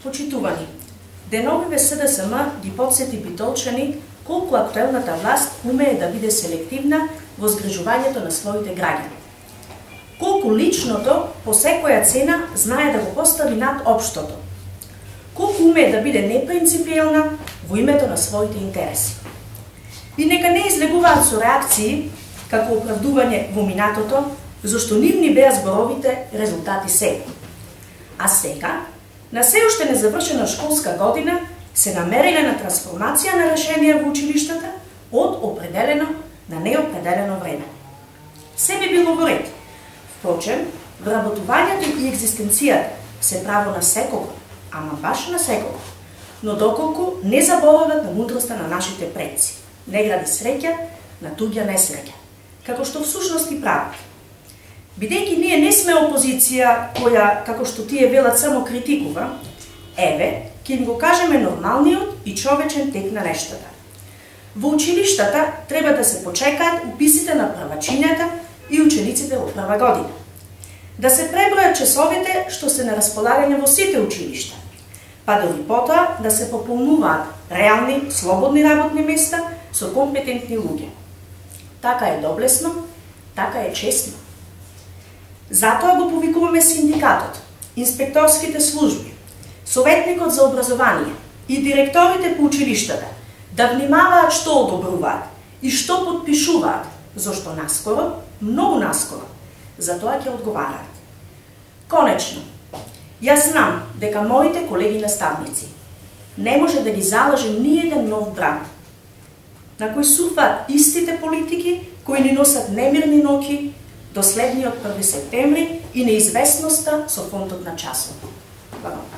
Почитувани, деновиве СДСМ ги подсети битолчани колку актуелната власт умее да биде селективна во згрижувањето на своите граѓани. Колку личното по секоја цена знае да го постави над општото. Колку умее да биде непринципиелна во името на своите интереси. И нека не излегуваат со реакции како оправдување во минатото, зашто нивни беа зборовите резултати сега. А сега, на се уште незавршена школска година, се намериле на трансформација на решенија во училиштата од определено на неопределено време. Се би било во ред. Впрочем, вработувањето и екзистенцијата се право на секого, ама баш на секого, но доколку не заборават на мудроста на нашите предци, не гради среќа на туѓа несреќа, како што всушност и прават. Бидејќи ние не сме опозиција која, како што тие велат, само критикува, еве, ќе им го кажеме нормалниот и човечен тек на нештата. Во училиштата треба да се почекаат уписите на првачињата и учениците во прва година. Да се пребројат часовите што се на располагање во сите училишта, па дори потоа да се пополнуваат реални, слободни работни места со компетентни луѓе. Така е доблесно, така е честно. Затоа го повикуваме синдикатот, инспекторските служби, советникот за образование и директорите по училиштата да внимаваат што одобруваат и што подпишуваат, зашто наскоро, многу наскоро, за тоа ќе одговараат. Конечно, јас знам дека моите колеги наставници не може да ги залаже ни еден нов бран, на кој сурфаат истите политики кои ни носат немирни ноќи до следниот 1 септември и неизвестноста со фонтот на часот. Благодарам.